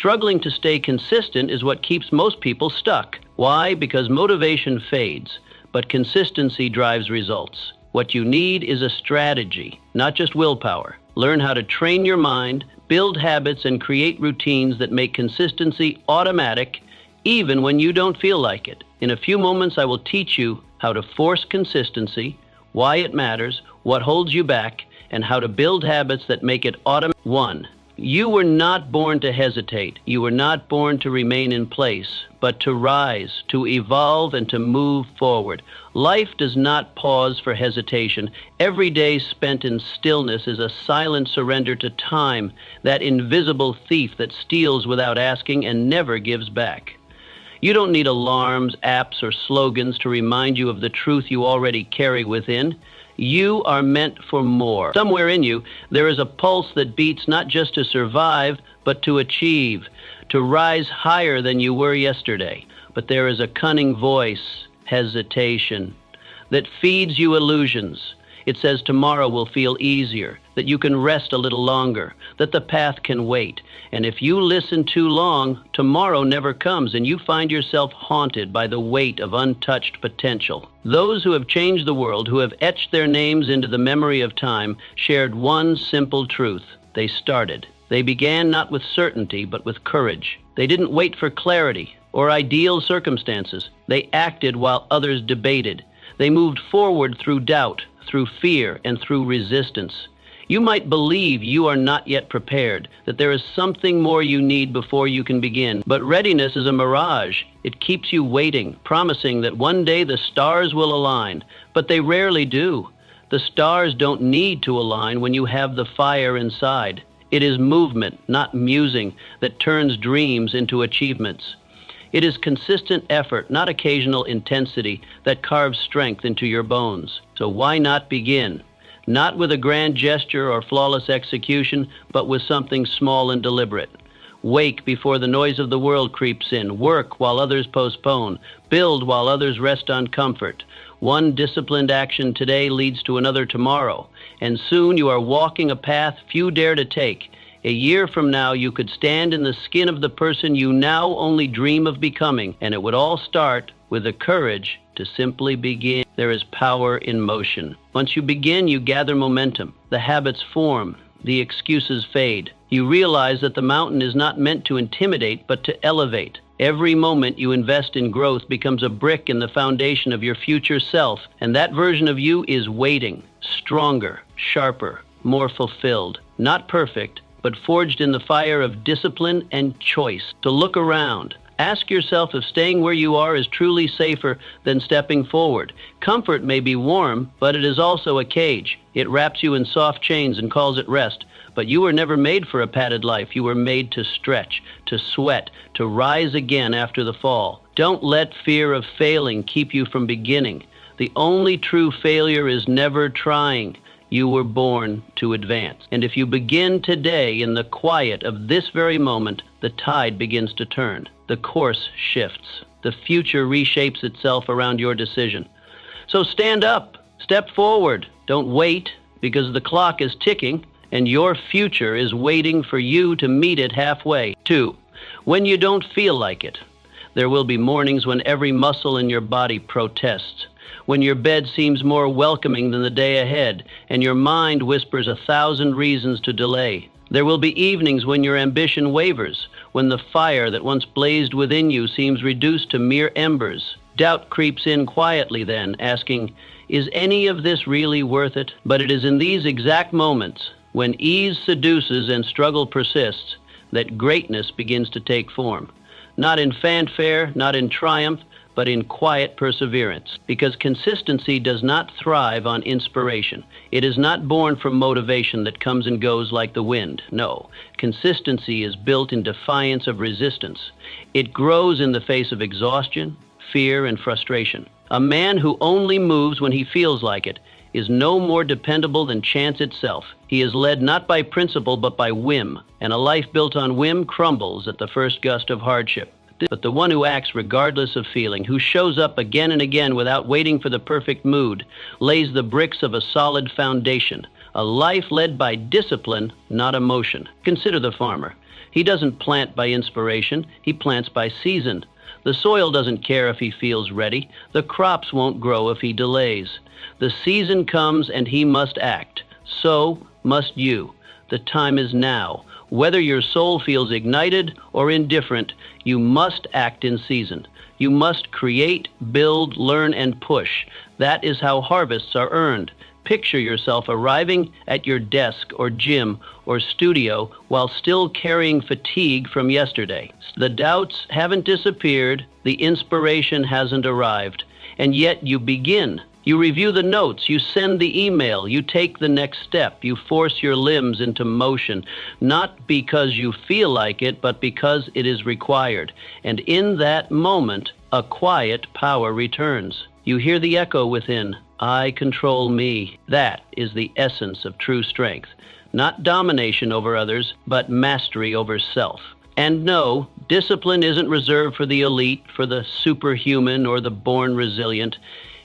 Struggling to stay consistent is what keeps most people stuck. Why? Because motivation fades, but consistency drives results. What you need is a strategy, not just willpower. Learn how to train your mind, build habits, and create routines that make consistency automatic, even when you don't feel like it. In a few moments, I will teach you how to force consistency, why it matters, what holds you back, and how to build habits that make it automatic. 1. You were not born to hesitate. You were not born to remain in place, but to rise, to evolve, and to move forward. Life does not pause for hesitation. Every day spent in stillness is a silent surrender to time, that invisible thief that steals without asking and never gives back. You don't need alarms, apps, or slogans to remind you of the truth you already carry within. You are meant for more. Somewhere in you, there is a pulse that beats not just to survive, but to achieve, to rise higher than you were yesterday. But there is a cunning voice, hesitation, that feeds you illusions. It says tomorrow will feel easier, that you can rest a little longer, that the path can wait. And if you listen too long, tomorrow never comes, and you find yourself haunted by the weight of untouched potential. Those who have changed the world, who have etched their names into the memory of time, shared one simple truth. They started. They began not with certainty, but with courage. They didn't wait for clarity or ideal circumstances. They acted while others debated. They moved forward through doubt, through fear, and through resistance. You might believe you are not yet prepared, that there is something more you need before you can begin. But readiness is a mirage. It keeps you waiting, promising that one day the stars will align. But they rarely do. The stars don't need to align when you have the fire inside. It is movement, not musing, that turns dreams into achievements. It is consistent effort, not occasional intensity, that carves strength into your bones. So why not begin? Not with a grand gesture or flawless execution, but with something small and deliberate. Wake before the noise of the world creeps in. Work while others postpone. Build while others rest on comfort. One disciplined action today leads to another tomorrow, and soon you are walking a path few dare to take. A year from now, you could stand in the skin of the person you now only dream of becoming, and it would all start with the courage to simply begin. There is power in motion. Once you begin, you gather momentum. The habits form. The excuses fade. You realize that the mountain is not meant to intimidate, but to elevate. Every moment you invest in growth becomes a brick in the foundation of your future self, and that version of you is waiting, stronger, sharper, more fulfilled. Not perfect, but forged in the fire of discipline and choice. To look around. Ask yourself if staying where you are is truly safer than stepping forward. Comfort may be warm, but it is also a cage. It wraps you in soft chains and calls it rest. But you were never made for a padded life. You were made to stretch, to sweat, to rise again after the fall. Don't let fear of failing keep you from beginning. The only true failure is never trying. You were born to advance. And if you begin today in the quiet of this very moment, the tide begins to turn. The course shifts. The future reshapes itself around your decision. So stand up, step forward. Don't wait, because the clock is ticking and your future is waiting for you to meet it halfway. 2. When you don't feel like it. There will be mornings when every muscle in your body protests. When your bed seems more welcoming than the day ahead, and your mind whispers 1,000 reasons to delay. There will be evenings when your ambition wavers, when the fire that once blazed within you seems reduced to mere embers. Doubt creeps in quietly then, asking, is any of this really worth it? But it is in these exact moments, when ease seduces and struggle persists, that greatness begins to take form. Not in fanfare, not in triumph, but in quiet perseverance. Because consistency does not thrive on inspiration. It is not born from motivation that comes and goes like the wind. No, consistency is built in defiance of resistance. It grows in the face of exhaustion, fear, and frustration. A man who only moves when he feels like it is no more dependable than chance itself. He is led not by principle but by whim, and a life built on whim crumbles at the first gust of hardship. But the one who acts regardless of feeling, who shows up again and again without waiting for the perfect mood, lays the bricks of a solid foundation, a life led by discipline, not emotion. Consider the farmer. He doesn't plant by inspiration, he plants by season. The soil doesn't care if he feels ready. The crops won't grow if he delays. The season comes and he must act. So must you. The time is now. Whether your soul feels ignited or indifferent, you must act in season. You must create, build, learn, and push. That is how harvests are earned. Picture yourself arriving at your desk or gym or studio while still carrying fatigue from yesterday. The doubts haven't disappeared, the inspiration hasn't arrived, and yet you begin. You review the notes, you send the email, you take the next step, you force your limbs into motion, not because you feel like it, but because it is required. And in that moment, a quiet power returns. You hear the echo within, I control me. That is the essence of true strength. Not domination over others, but mastery over self. And no, discipline isn't reserved for the elite, for the superhuman, or the born resilient.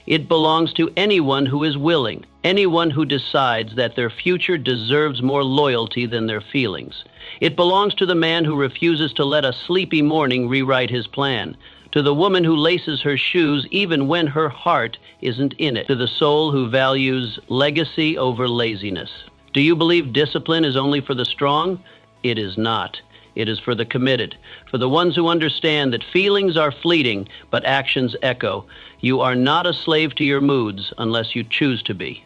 It belongs to anyone who is willing, anyone who decides that their future deserves more loyalty than their feelings. It belongs to the man who refuses to let a sleepy morning rewrite his plan, to the woman who laces her shoes even when her heart isn't in it, to the soul who values legacy over laziness. Do you believe discipline is only for the strong? It is not. It is for the committed, for the ones who understand that feelings are fleeting, but actions echo. You are not a slave to your moods unless you choose to be.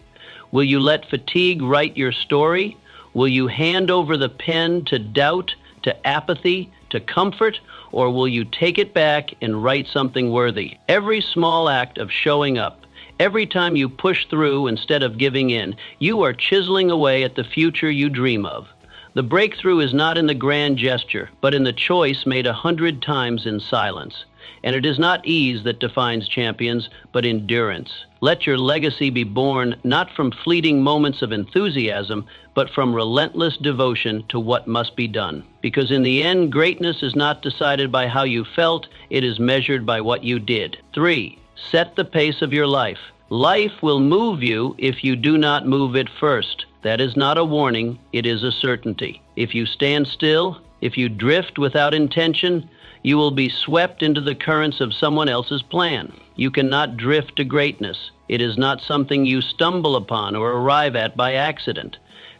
Will you let fatigue write your story? Will you hand over the pen to doubt, to apathy, to comfort, or will you take it back and write something worthy? Every small act of showing up, every time you push through instead of giving in, you are chiseling away at the future you dream of. The breakthrough is not in the grand gesture, but in the choice made 100 times in silence. And it is not ease that defines champions, but endurance. Let your legacy be born not from fleeting moments of enthusiasm, but from relentless devotion to what must be done. Because in the end, greatness is not decided by how you felt, it is measured by what you did. 3. Set the pace of your life. Life will move you if you do not move it first. That is not a warning, it is a certainty. If you stand still, if you drift without intention, you will be swept into the currents of someone else's plan. You cannot drift to greatness. It is not something you stumble upon or arrive at by accident.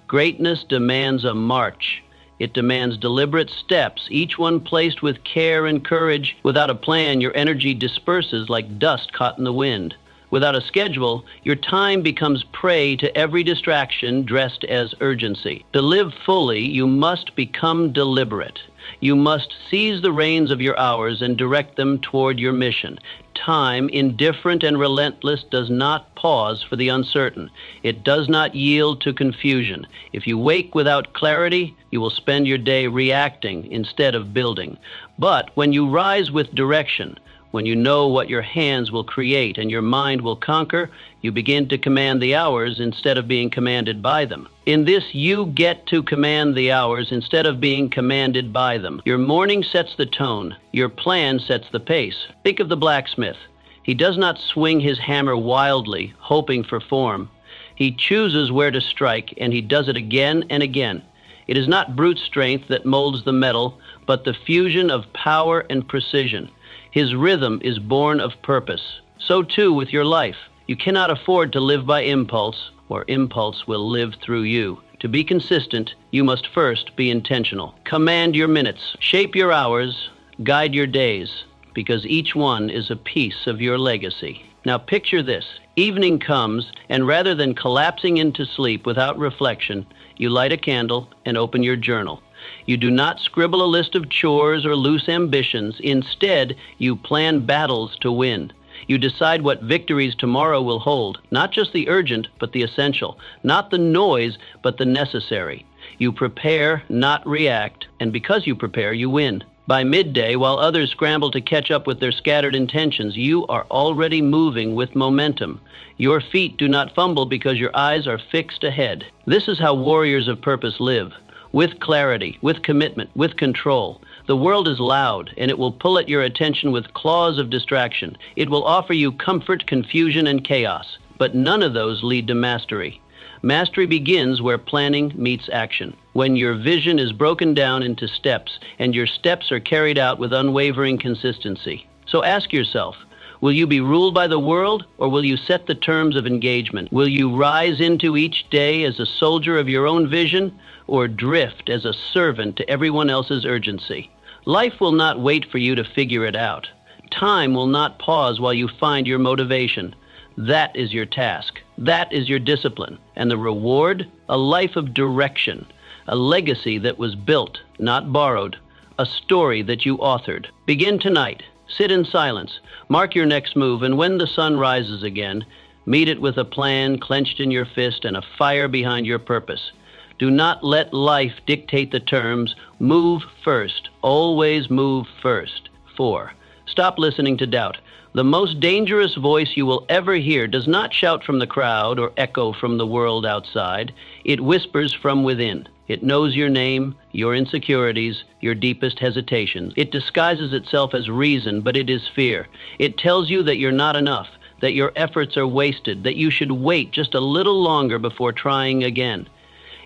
Greatness demands a march. It demands deliberate steps, each one placed with care and courage. Without a plan, your energy disperses like dust caught in the wind. Without a schedule, your time becomes prey to every distraction dressed as urgency. To live fully, you must become deliberate. You must seize the reins of your hours and direct them toward your mission. Time, indifferent and relentless, does not pause for the uncertain. It does not yield to confusion. If you wake without clarity, you will spend your day reacting instead of building. But when you rise with direction, when you know what your hands will create and your mind will conquer, you begin to command the hours instead of being commanded by them. In this, you get to command the hours instead of being commanded by them. Your morning sets the tone. Your plan sets the pace. Think of the blacksmith. He does not swing his hammer wildly, hoping for form. He chooses where to strike, and he does it again and again. It is not brute strength that molds the metal, but the fusion of power and precision. His rhythm is born of purpose. So too with your life. You cannot afford to live by impulse, or impulse will live through you. To be consistent, you must first be intentional. Command your minutes, shape your hours, guide your days, because each one is a piece of your legacy. Now picture this. Evening comes, and rather than collapsing into sleep without reflection, you light a candle and open your journal. You do not scribble a list of chores or loose ambitions. Instead, you plan battles to win. You decide what victories tomorrow will hold, not just the urgent, but the essential, not the noise, but the necessary. You prepare, not react, and because you prepare, you win. By midday, while others scramble to catch up with their scattered intentions, you are already moving with momentum. Your feet do not fumble because your eyes are fixed ahead. This is how warriors of purpose live. With clarity, with commitment, with control. The world is loud, and it will pull at your attention with claws of distraction. It will offer you comfort, confusion, and chaos. But none of those lead to mastery. Mastery begins where planning meets action, when your vision is broken down into steps and your steps are carried out with unwavering consistency. So ask yourself, will you be ruled by the world, or will you set the terms of engagement? Will you rise into each day as a soldier of your own vision, or drift as a servant to everyone else's urgency? Life will not wait for you to figure it out. Time will not pause while you find your motivation. That is your task. That is your discipline. And the reward? A life of direction. A legacy that was built, not borrowed. A story that you authored. Begin tonight. Sit in silence. Mark your next move, and when the sun rises again, meet it with a plan clenched in your fist and a fire behind your purpose. Do not let life dictate the terms. Move first. Always move first. 4. Stop listening to doubt. The most dangerous voice you will ever hear does not shout from the crowd or echo from the world outside. It whispers from within. It knows your name, your insecurities, your deepest hesitations. It disguises itself as reason, but it is fear. It tells you that you're not enough, that your efforts are wasted, that you should wait just a little longer before trying again.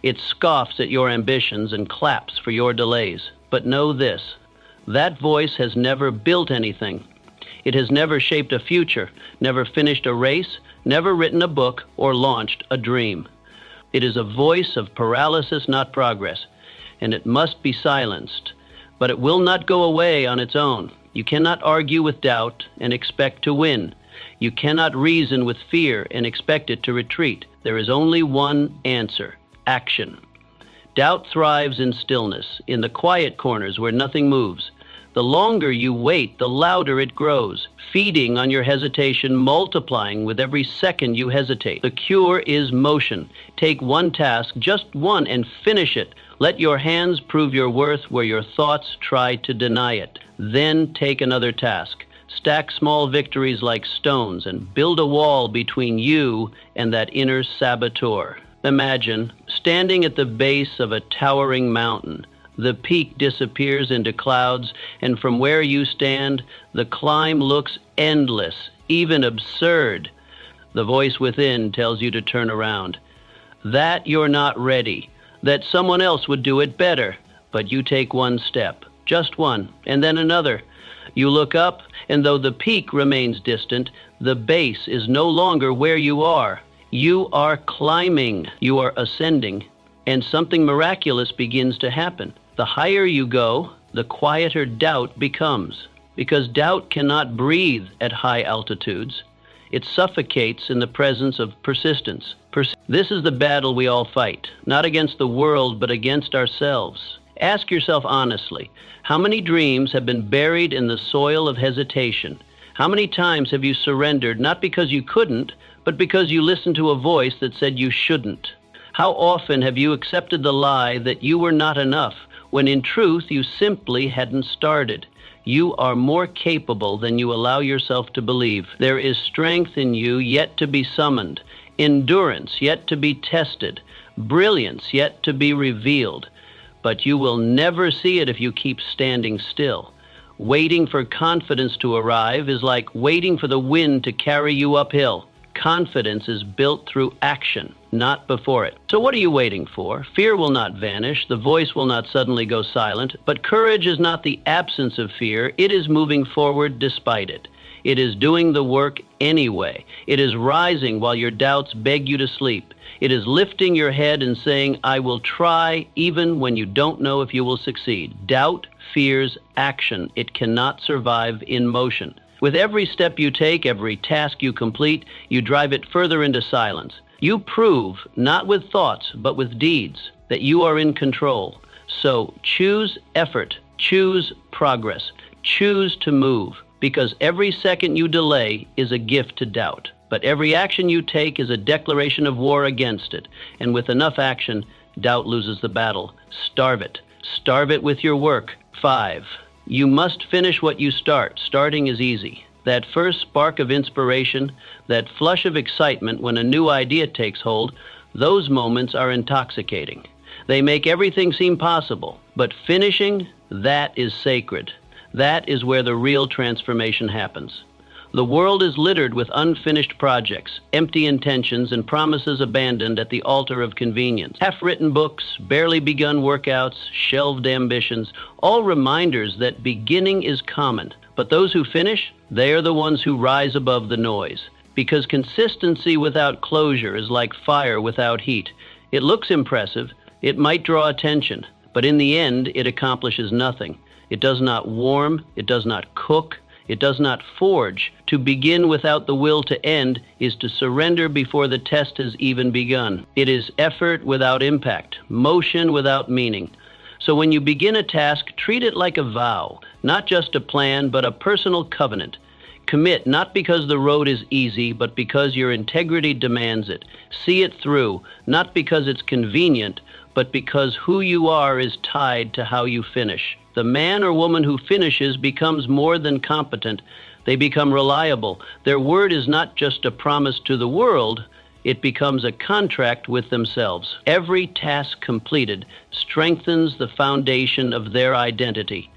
It scoffs at your ambitions and claps for your delays. But know this, that voice has never built anything. It has never shaped a future, never finished a race, never written a book, or launched a dream. It is a voice of paralysis, not progress, and it must be silenced. But it will not go away on its own. You cannot argue with doubt and expect to win. You cannot reason with fear and expect it to retreat. There is only one answer: action. Doubt thrives in stillness, in the quiet corners where nothing moves. The longer you wait, the louder it grows, feeding on your hesitation, multiplying with every second you hesitate. The cure is motion. Take one task, just one, and finish it. Let your hands prove your worth where your thoughts try to deny it. Then take another task. Stack small victories like stones and build a wall between you and that inner saboteur. Imagine standing at the base of a towering mountain. The peak disappears into clouds, and from where you stand, the climb looks endless, even absurd. The voice within tells you to turn around, that you're not ready, that someone else would do it better. But you take one step, just one, and then another. You look up, and though the peak remains distant, the base is no longer where you are. You are climbing, you are ascending, and something miraculous begins to happen. The higher you go, the quieter doubt becomes, because doubt cannot breathe at high altitudes. It suffocates in the presence of persistence. This is the battle we all fight, not against the world, but against ourselves. Ask yourself honestly, how many dreams have been buried in the soil of hesitation? How many times have you surrendered, not because you couldn't, but because you listened to a voice that said you shouldn't? How often have you accepted the lie that you were not enough, when in truth you simply hadn't started? You are more capable than you allow yourself to believe. There is strength in you yet to be summoned, endurance yet to be tested, brilliance yet to be revealed. But you will never see it if you keep standing still. Waiting for confidence to arrive is like waiting for the wind to carry you uphill. Confidence is built through action, not before it. So what are you waiting for? Fear will not vanish. The voice will not suddenly go silent. But courage is not the absence of fear. It is moving forward despite it. It is doing the work anyway. It is rising while your doubts beg you to sleep. It is lifting your head and saying, I will try, even when you don't know if you will succeed. Doubt fears action. It cannot survive in motion. With every step you take, every task you complete, you drive it further into silence. You prove, not with thoughts, but with deeds, that you are in control. So choose effort, choose progress, choose to move, because every second you delay is a gift to doubt. But every action you take is a declaration of war against it. And with enough action, doubt loses the battle. Starve it. Starve it with your work. 5. You must finish what you start. Starting is easy. That first spark of inspiration, that flush of excitement when a new idea takes hold, those moments are intoxicating. They make everything seem possible. But finishing, that is sacred. That is where the real transformation happens. The world is littered with unfinished projects, empty intentions, and promises abandoned at the altar of convenience. Half-written books, barely begun workouts, shelved ambitions, all reminders that beginning is common. But those who finish, they are the ones who rise above the noise. Because consistency without closure is like fire without heat. It looks impressive, it might draw attention, but in the end, it accomplishes nothing. It does not warm, it does not cook, it does not forge. To begin without the will to end is to surrender before the test has even begun. It is effort without impact, motion without meaning. So when you begin a task, treat it like a vow, not just a plan, but a personal covenant. Commit not because the road is easy, but because your integrity demands it. See it through, not because it's convenient, but because who you are is tied to how you finish. The man or woman who finishes becomes more than competent. They become reliable. Their word is not just a promise to the world, it becomes a contract with themselves. Every task completed strengthens the foundation of their identity.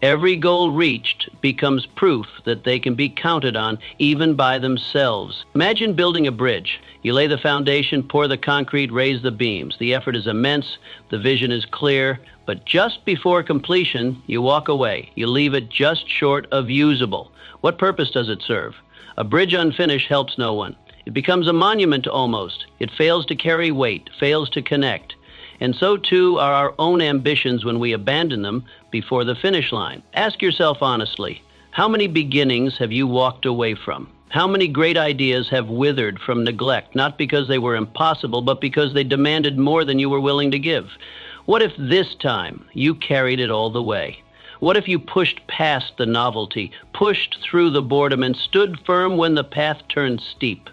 Every goal reached becomes proof that they can be counted on even by themselves. Imagine building a bridge. You lay the foundation, pour the concrete, raise the beams. The effort is immense, the vision is clear, but just before completion, you walk away. You leave it just short of usable. What purpose does it serve? A bridge unfinished helps no one. It becomes a monument almost. It fails to carry weight, fails to connect. And so too are our own ambitions when we abandon them before the finish line. Ask yourself honestly, how many beginnings have you walked away from? How many great ideas have withered from neglect, not because they were impossible, but because they demanded more than you were willing to give? What if this time you carried it all the way? What if you pushed past the novelty, pushed through the boredom, and stood firm when the path turned steep?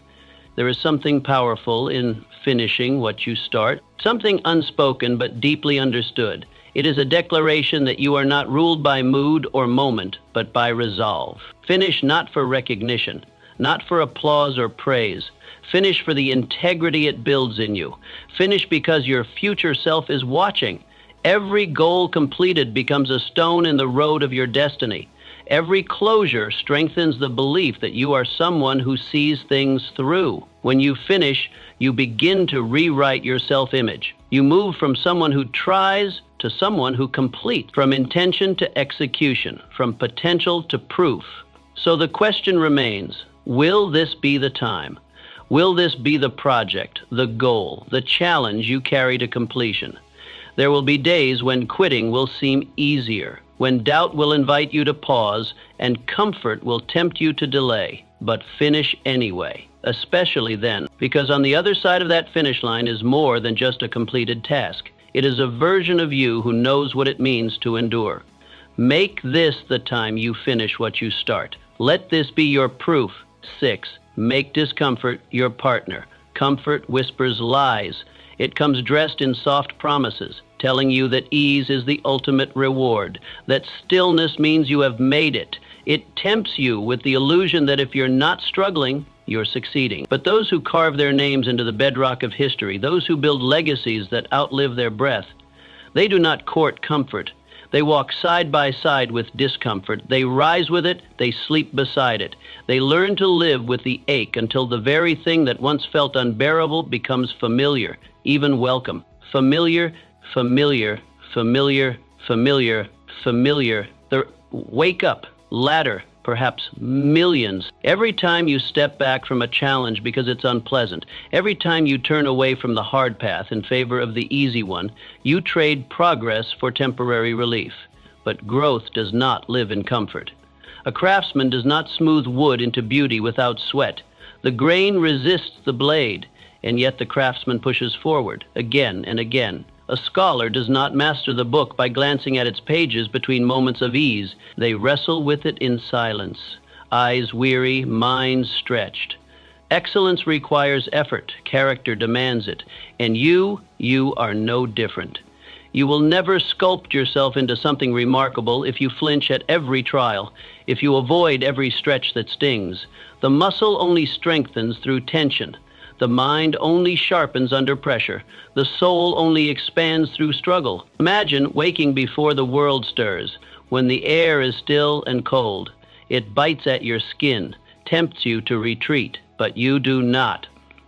There is something powerful in finishing what you start, something unspoken but deeply understood. It is a declaration that you are not ruled by mood or moment, but by resolve. Finish not for recognition, not for applause or praise. Finish for the integrity it builds in you. Finish because your future self is watching. Every goal completed becomes a stone in the road of your destiny. Every closure strengthens the belief that you are someone who sees things through. When you finish, you begin to rewrite your self-image. You move from someone who tries to someone who completes, from intention to execution, from potential to proof. So the question remains, will this be the time? Will this be the project, the goal, the challenge you carry to completion? There will be days when quitting will seem easier, when doubt will invite you to pause and comfort will tempt you to delay. But finish anyway, especially then, because on the other side of that finish line is more than just a completed task. It is a version of you who knows what it means to endure. Make this the time you finish what you start. Let this be your proof. 6. Make discomfort your partner. Comfort whispers lies. It comes dressed in soft promises, telling you that ease is the ultimate reward, that stillness means you have made it. It tempts you with the illusion that if you're not struggling, you're succeeding. But those who carve their names into the bedrock of history, those who build legacies that outlive their breath, they do not court comfort. They walk side by side with discomfort. They rise with it, they sleep beside it. They learn to live with the ache until the very thing that once felt unbearable becomes familiar, even welcome. Familiar, familiar, familiar, familiar, familiar. Wake up, ladder, perhaps millions. Every time you step back from a challenge because it's unpleasant, every time you turn away from the hard path in favor of the easy one, you trade progress for temporary relief. But growth does not live in comfort. A craftsman does not smooth wood into beauty without sweat. The grain resists the blade, and yet the craftsman pushes forward again and again. A scholar does not master the book by glancing at its pages between moments of ease. They wrestle with it in silence, eyes weary, minds stretched. Excellence requires effort, character demands it, and you are no different. You will never sculpt yourself into something remarkable if you flinch at every trial, if you avoid every stretch that stings. The muscle only strengthens through tension. The mind only sharpens under pressure. The soul only expands through struggle. Imagine waking before the world stirs, when the air is still and cold. It bites at your skin, tempts you to retreat, but you do not.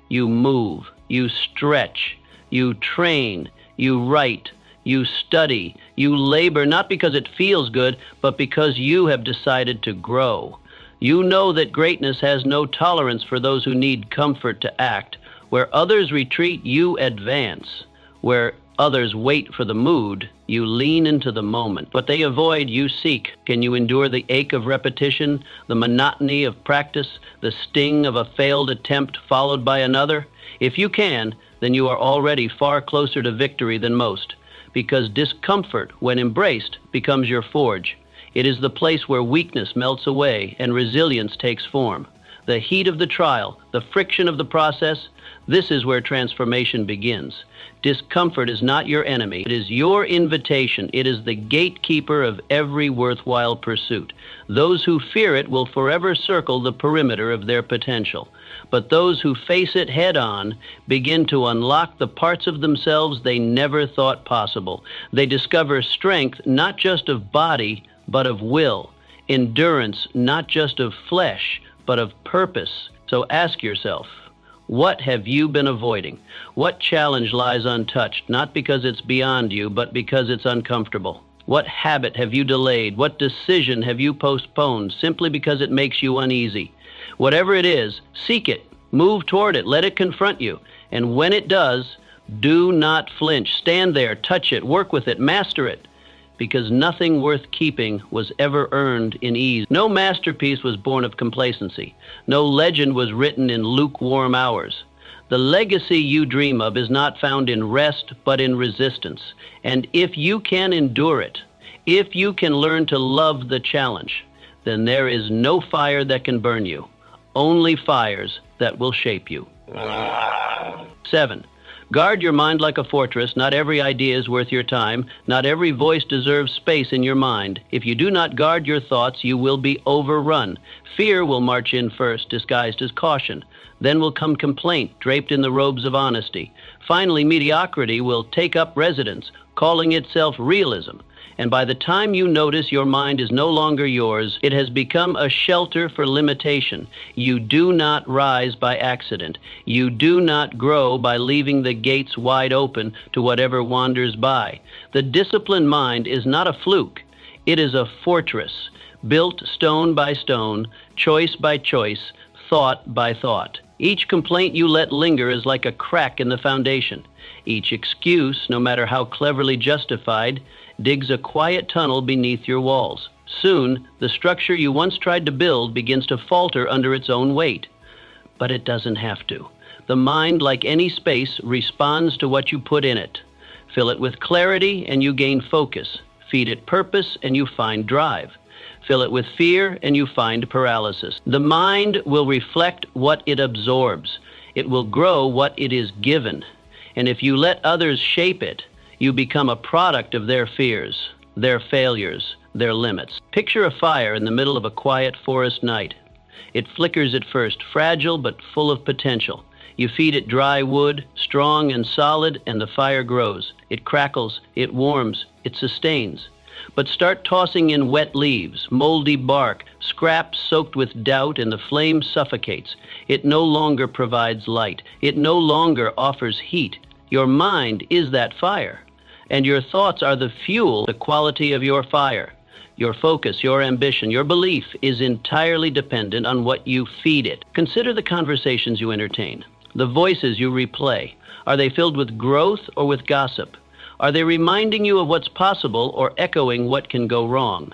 You move, you stretch, you train, you write, you study, you labor, not because it feels good, but because you have decided to grow. You know that greatness has no tolerance for those who need comfort to act. Where others retreat, you advance. Where others wait for the mood, you lean into the moment. What they avoid, you seek. Can you endure the ache of repetition, the monotony of practice, the sting of a failed attempt followed by another? If you can, then you are already far closer to victory than most, because discomfort, when embraced, becomes your forge. It is the place where weakness melts away and resilience takes form. The heat of the trial, the friction of the process, this is where transformation begins. Discomfort is not your enemy. It is your invitation. It is the gatekeeper of every worthwhile pursuit. Those who fear it will forever circle the perimeter of their potential. But those who face it head-on begin to unlock the parts of themselves they never thought possible. They discover strength not just of body, but of will. Endurance not just of flesh, but of purpose. So ask yourself, what have you been avoiding? What challenge lies untouched, not because it's beyond you, but because it's uncomfortable? What habit have you delayed? What decision have you postponed simply because it makes you uneasy? Whatever it is, seek it, move toward it, let it confront you. And when it does, do not flinch. Stand there, touch it, work with it, master it. Because nothing worth keeping was ever earned in ease. No masterpiece was born of complacency. No legend was written in lukewarm hours. The legacy you dream of is not found in rest, but in resistance. And if you can endure it, if you can learn to love the challenge, then there is no fire that can burn you, only fires that will shape you. 7. Guard your mind like a fortress. Not every idea is worth your time. Not every voice deserves space in your mind. If you do not guard your thoughts, you will be overrun. Fear will march in first, disguised as caution. Then will come complaint, draped in the robes of honesty. Finally, mediocrity will take up residence, calling itself realism. And by the time you notice your mind is no longer yours, it has become a shelter for limitation. You do not rise by accident. You do not grow by leaving the gates wide open to whatever wanders by. The disciplined mind is not a fluke. It is a fortress, built stone by stone, choice by choice, thought by thought. Each complaint you let linger is like a crack in the foundation. Each excuse, no matter how cleverly justified, digs a quiet tunnel beneath your walls. Soon, the structure you once tried to build begins to falter under its own weight. But it doesn't have to. The mind, like any space, responds to what you put in it. Fill it with clarity and you gain focus. Feed it purpose and you find drive. Fill it with fear and you find paralysis. The mind will reflect what it absorbs. It will grow what it is given. And if you let others shape it, you become a product of their fears, their failures, their limits. Picture a fire in the middle of a quiet forest night. It flickers at first, fragile but full of potential. You feed it dry wood, strong and solid, and the fire grows. It crackles, it warms, it sustains. But start tossing in wet leaves, moldy bark, scraps soaked with doubt, and the flame suffocates. It no longer provides light. It no longer offers heat. Your mind is that fire. And your thoughts are the fuel, the quality of your fire. Your focus, your ambition, your belief is entirely dependent on what you feed it. Consider the conversations you entertain, the voices you replay. Are they filled with growth or with gossip? Are they reminding you of what's possible or echoing what can go wrong?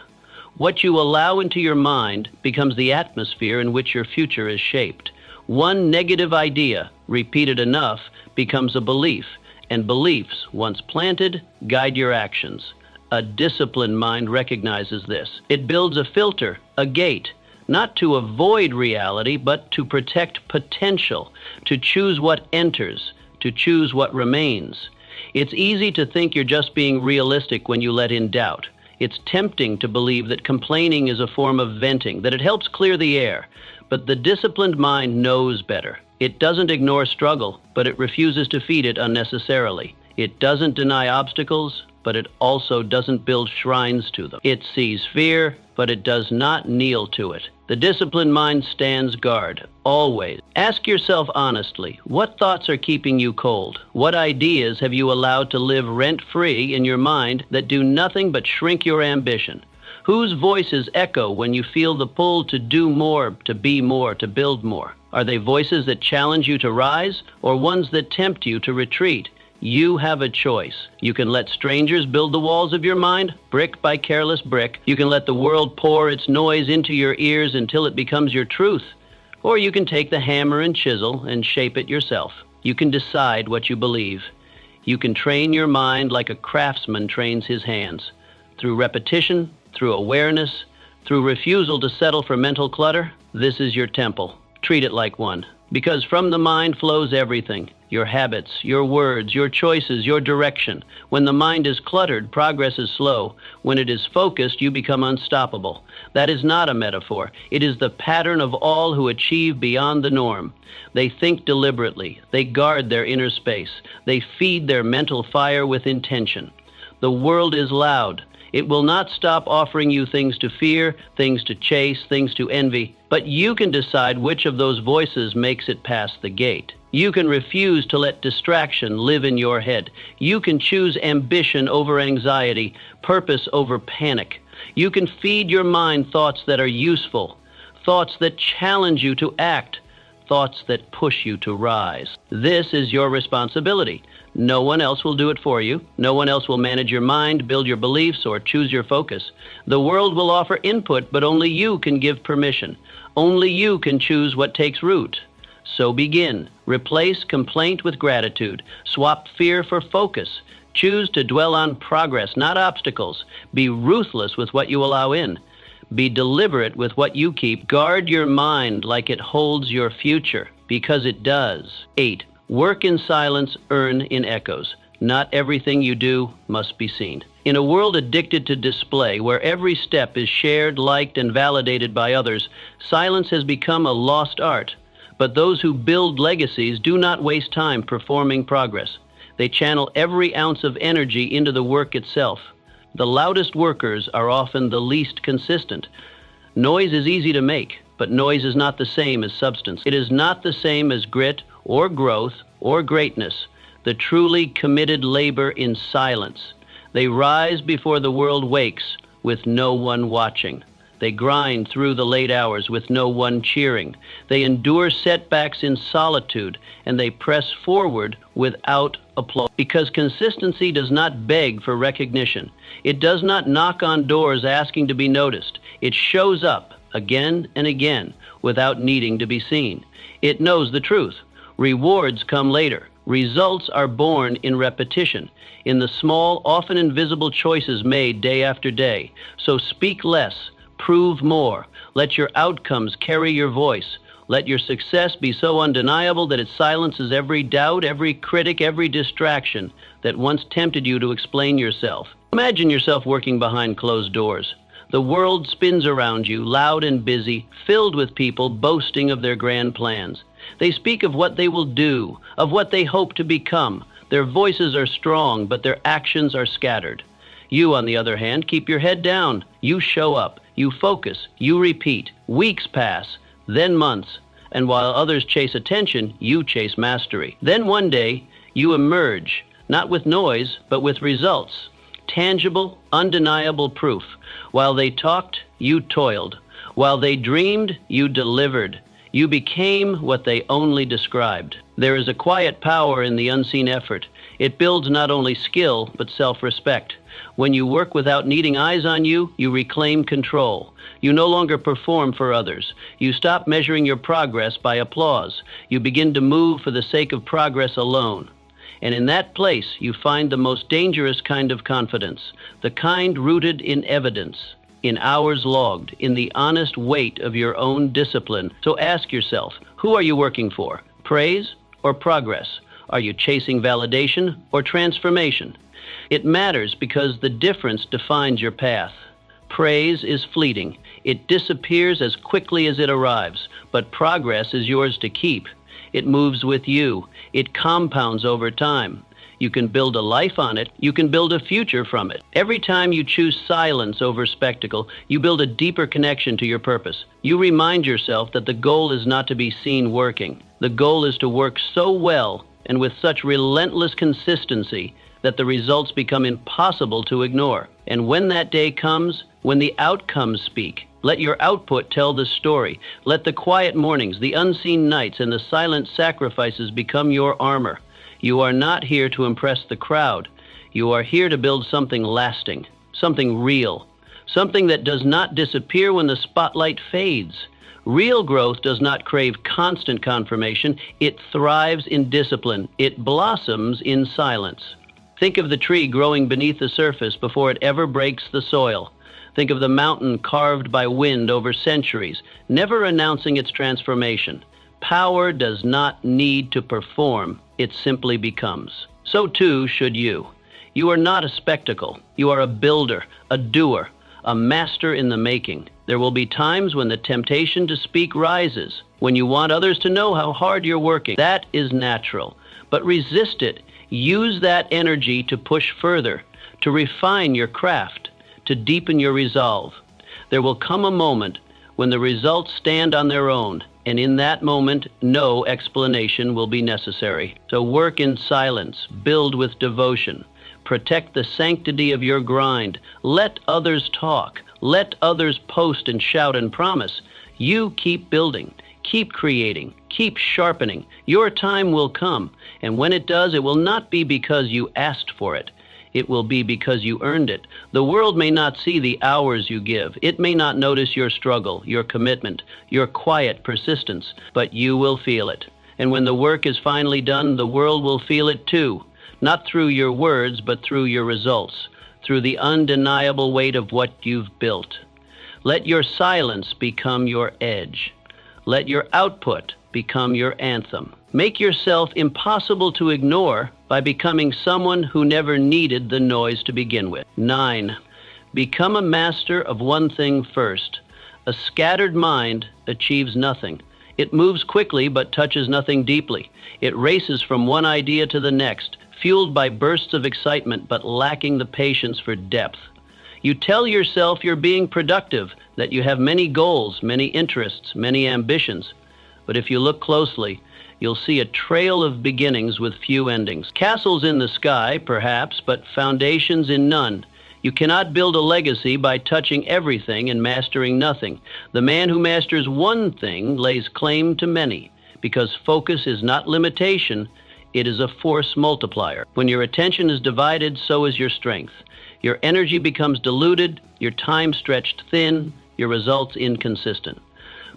What you allow into your mind becomes the atmosphere in which your future is shaped. One negative idea, repeated enough, becomes a belief. And beliefs, once planted, guide your actions. A disciplined mind recognizes this. It builds a filter, a gate, not to avoid reality, but to protect potential, to choose what enters, to choose what remains. It's easy to think you're just being realistic when you let in doubt. It's tempting to believe that complaining is a form of venting, that it helps clear the air. But the disciplined mind knows better. It doesn't ignore struggle, but it refuses to feed it unnecessarily. It doesn't deny obstacles, but it also doesn't build shrines to them. It sees fear, but it does not kneel to it. The disciplined mind stands guard, always. Ask yourself honestly, what thoughts are keeping you cold? What ideas have you allowed to live rent-free in your mind that do nothing but shrink your ambition? Whose voices echo when you feel the pull to do more, to be more, to build more? Are they voices that challenge you to rise, or ones that tempt you to retreat? You have a choice. You can let strangers build the walls of your mind, brick by careless brick. You can let the world pour its noise into your ears until it becomes your truth. Or you can take the hammer and chisel and shape it yourself. You can decide what you believe. You can train your mind like a craftsman trains his hands. Through repetition, through awareness, through refusal to settle for mental clutter, this is your temple. Treat it like one. Because from the mind flows everything. Your habits, your words, your choices, your direction. When the mind is cluttered, progress is slow. When it is focused, you become unstoppable. That is not a metaphor. It is the pattern of all who achieve beyond the norm. They think deliberately. They guard their inner space. They feed their mental fire with intention. The world is loud. It will not stop offering you things to fear, things to chase, things to envy, but you can decide which of those voices makes it past the gate. You can refuse to let distraction live in your head. You can choose ambition over anxiety, purpose over panic. You can feed your mind thoughts that are useful, thoughts that challenge you to act, thoughts that push you to rise. This is your responsibility. No one else will do it for you. No one else will manage your mind, build your beliefs, or choose your focus. The world will offer input, but only you can give permission. Only you can choose what takes root. So begin. Replace complaint with gratitude. Swap fear for focus. Choose to dwell on progress, not obstacles. Be ruthless with what you allow in. Be deliberate with what you keep. Guard your mind like it holds your future, because it does. 8. Work in silence, earn in echoes. Not everything you do must be seen. In a world addicted to display, where every step is shared, liked, and validated by others, silence has become a lost art. But those who build legacies do not waste time performing progress. They channel every ounce of energy into the work itself. The loudest workers are often the least consistent. Noise is easy to make, but noise is not the same as substance. It is not the same as grit or growth or greatness. The truly committed labor in silence. They rise before the world wakes with no one watching. They grind through the late hours with no one cheering. They endure setbacks in solitude, and they press forward without applause. Because consistency does not beg for recognition. It does not knock on doors asking to be noticed. It shows up again and again without needing to be seen. It knows the truth. Rewards come later. Results are born in repetition, in the small, often invisible choices made day after day. So speak less. Prove more. Let your outcomes carry your voice. Let your success be so undeniable that it silences every doubt, every critic, every distraction that once tempted you to explain yourself. Imagine yourself working behind closed doors. The world spins around you, loud and busy, filled with people boasting of their grand plans. They speak of what they will do, of what they hope to become. Their voices are strong, but their actions are scattered. You, on the other hand, keep your head down. You show up. You focus. You repeat. Weeks pass, then months. And while others chase attention, you chase mastery. Then one day, you emerge, not with noise, but with results. Tangible, undeniable proof. While they talked, you toiled. While they dreamed, you delivered. You became what they only described. There is a quiet power in the unseen effort. It builds not only skill, but self-respect. When you work without needing eyes on you, you reclaim control. You no longer perform for others. You stop measuring your progress by applause. You begin to move for the sake of progress alone. And in that place, you find the most dangerous kind of confidence, the kind rooted in evidence, in hours logged, in the honest weight of your own discipline. So ask yourself, who are you working for? Praise or progress? Are you chasing validation or transformation? It matters because the difference defines your path. Praise is fleeting. It disappears as quickly as it arrives, but progress is yours to keep. It moves with you. It compounds over time. You can build a life on it. You can build a future from it. Every time you choose silence over spectacle, you build a deeper connection to your purpose. You remind yourself that the goal is not to be seen working. The goal is to work so well and with such relentless consistency that the results become impossible to ignore. And when that day comes, when the outcomes speak, let your output tell the story. Let the quiet mornings, the unseen nights, and the silent sacrifices become your armor. You are not here to impress the crowd. You are here to build something lasting, something real, something that does not disappear when the spotlight fades. Real growth does not crave constant confirmation. It thrives in discipline. It blossoms in silence. Think of the tree growing beneath the surface before it ever breaks the soil. Think of the mountain carved by wind over centuries, never announcing its transformation. Power does not need to perform. It simply becomes. So too should you. You are not a spectacle. You are a builder, a doer, a master in the making. There will be times when the temptation to speak rises, when you want others to know how hard you're working. That is natural. But resist it. Use that energy to push further, to refine your craft, to deepen your resolve. There will come a moment when the results stand on their own, and in that moment, no explanation will be necessary. So work in silence, build with devotion, protect the sanctity of your grind, let others talk, let others post and shout and promise. You keep building, keep creating, keep sharpening. Your time will come, and when it does, it will not be because you asked for it. It will be because you earned it. The world may not see the hours you give. It may not notice your struggle, your commitment, your quiet persistence, but you will feel it. And when the work is finally done, the world will feel it too, not through your words, but through your results, through the undeniable weight of what you've built. Let your silence become your edge. Let your output become your anthem. Make yourself impossible to ignore by becoming someone who never needed the noise to begin with. 9. Become a master of one thing first. A scattered mind achieves nothing. It moves quickly but touches nothing deeply. It races from one idea to the next, fueled by bursts of excitement but lacking the patience for depth. You tell yourself you're being productive, that you have many goals, many interests, many ambitions. But if you look closely, you'll see a trail of beginnings with few endings. Castles in the sky, perhaps, but foundations in none. You cannot build a legacy by touching everything and mastering nothing. The man who masters one thing lays claim to many, because focus is not limitation, it is a force multiplier. When your attention is divided, so is your strength. Your energy becomes diluted, your time stretched thin, your results inconsistent.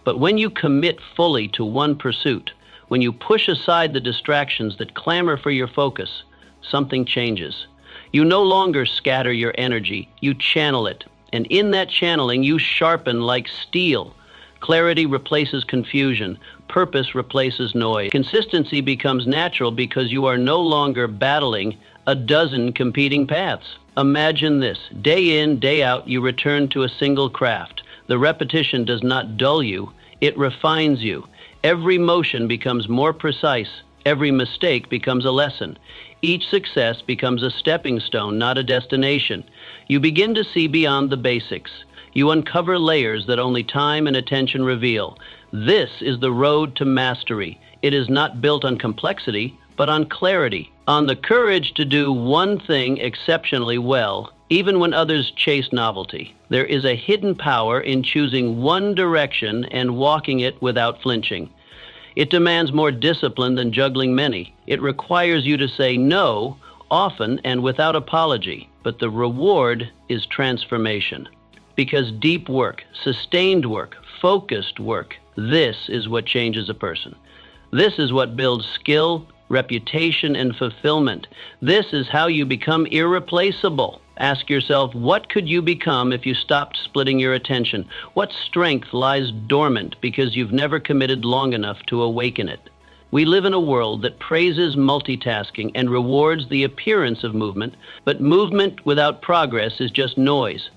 But when you commit fully to one pursuit, when you push aside the distractions that clamor for your focus, something changes. You no longer scatter your energy, you channel it. And in that channeling, you sharpen like steel. Clarity replaces confusion. Purpose replaces noise. Consistency becomes natural because you are no longer battling a dozen competing paths. Imagine this. Day in, day out, you return to a single craft. The repetition does not dull you, it refines you. Every motion becomes more precise. Every mistake becomes a lesson. Each success becomes a stepping stone, not a destination. You begin to see beyond the basics. You uncover layers that only time and attention reveal. This is the road to mastery. It is not built on complexity, but on clarity, on the courage to do one thing exceptionally well, even when others chase novelty. There is a hidden power in choosing one direction and walking it without flinching. It demands more discipline than juggling many. It requires you to say no, often and without apology, but the reward is transformation. Because deep work, sustained work, focused work, this is what changes a person. This is what builds skill, reputation, and fulfillment. This is how you become irreplaceable. Ask yourself, what could you become if you stopped splitting your attention? What strength lies dormant because you've never committed long enough to awaken it? We live in a world that praises multitasking and rewards the appearance of movement, but movement without progress is just noise.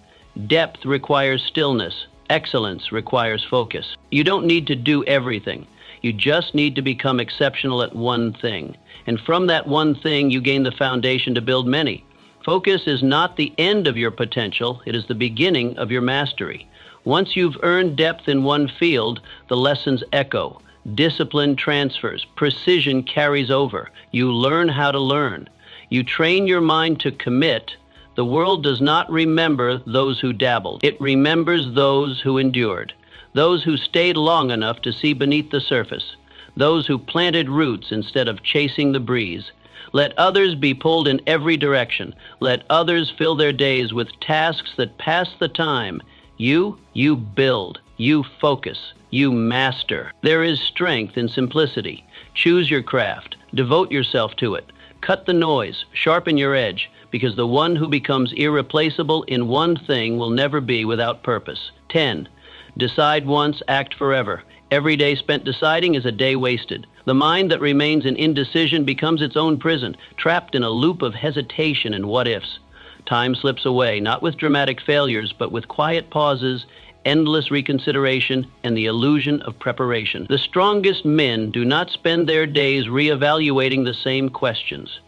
Depth requires stillness. Excellence requires focus. You don't need to do everything. You just need to become exceptional at one thing. And from that one thing, you gain the foundation to build many. Focus is not the end of your potential, it is the beginning of your mastery. Once you've earned depth in one field, the lessons echo. Discipline transfers. Precision carries over. You learn how to learn. You train your mind to commit. The world does not remember those who dabbled. It remembers those who endured. Those who stayed long enough to see beneath the surface. Those who planted roots instead of chasing the breeze. Let others be pulled in every direction. Let others fill their days with tasks that pass the time. You build. You focus. You master. There is strength in simplicity. Choose your craft. Devote yourself to it. Cut the noise. Sharpen your edge. Because the one who becomes irreplaceable in one thing will never be without purpose. 10. Decide once, act forever. Every day spent deciding is a day wasted. The mind that remains in indecision becomes its own prison, trapped in a loop of hesitation and what-ifs. Time slips away, not with dramatic failures, but with quiet pauses, endless reconsideration, and the illusion of preparation. The strongest men do not spend their days reevaluating the same questions.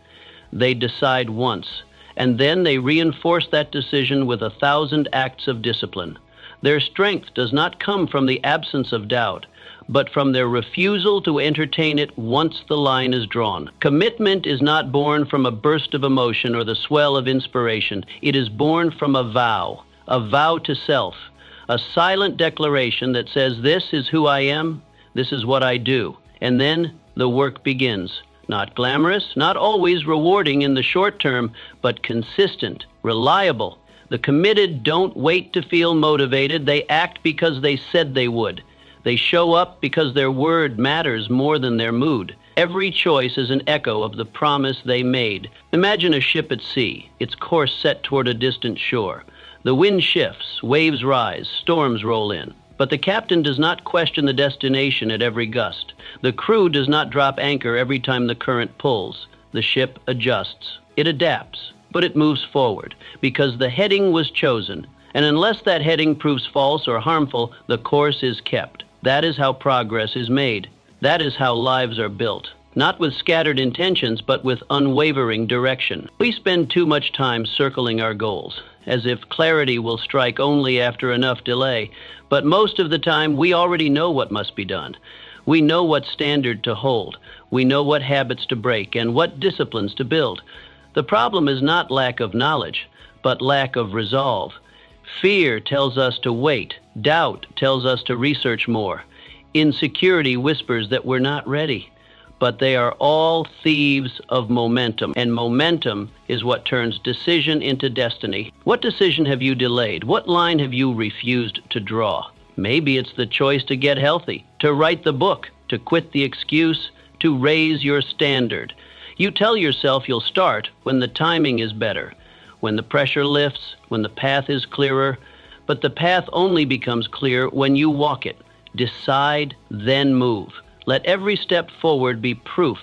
They decide once, and then they reinforce that decision with 1,000 acts of discipline. Their strength does not come from the absence of doubt, but from their refusal to entertain it once the line is drawn. Commitment is not born from a burst of emotion or the swell of inspiration. It is born from a vow to self, a silent declaration that says, this is who I am, this is what I do. And then the work begins. Not glamorous, not always rewarding in the short term, but consistent, reliable. The committed don't wait to feel motivated. They act because they said they would. They show up because their word matters more than their mood. Every choice is an echo of the promise they made. Imagine a ship at sea, its course set toward a distant shore. The wind shifts, waves rise, storms roll in. But the captain does not question the destination at every gust. The crew does not drop anchor every time the current pulls. The ship adjusts. It adapts, but it moves forward because the heading was chosen. And unless that heading proves false or harmful, the course is kept. That is how progress is made. That is how lives are built. Not with scattered intentions, but with unwavering direction. We spend too much time circling our goals, as if clarity will strike only after enough delay. But most of the time, we already know what must be done. We know what standard to hold. We know what habits to break and what disciplines to build. The problem is not lack of knowledge, but lack of resolve. Fear tells us to wait. Doubt tells us to research more. Insecurity whispers that we're not ready. But they are all thieves of momentum, and momentum is what turns decision into destiny. What decision have you delayed? What line have you refused to draw? Maybe it's the choice to get healthy, to write the book, to quit the excuse, to raise your standard. You tell yourself you'll start when the timing is better, when the pressure lifts, when the path is clearer, but the path only becomes clear when you walk it. Decide, then move. Let every step forward be proof.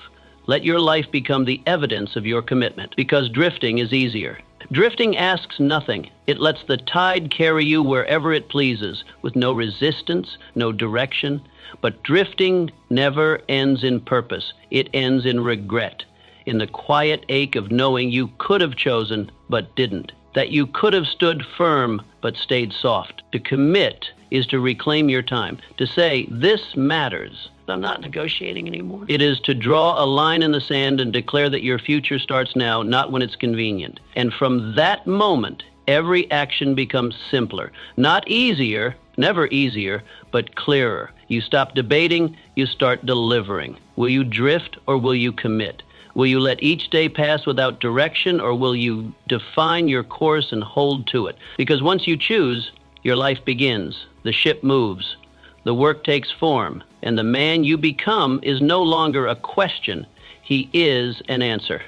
Let your life become the evidence of your commitment, because drifting is easier. Drifting asks nothing. It lets the tide carry you wherever it pleases, with no resistance, no direction. But drifting never ends in purpose. It ends in regret, in the quiet ache of knowing you could have chosen but didn't, that you could have stood firm but stayed soft. To commit is to reclaim your time, to say, this matters. I'm not negotiating anymore. It is to draw a line in the sand and declare that your future starts now, not when it's convenient. And from that moment, every action becomes simpler. Not easier, never easier, but clearer. You stop debating, you start delivering. Will you drift or will you commit? Will you let each day pass without direction, or will you define your course and hold to it? Because once you choose, your life begins. The ship moves. The work takes form. And the man you become is no longer a question. He is an answer.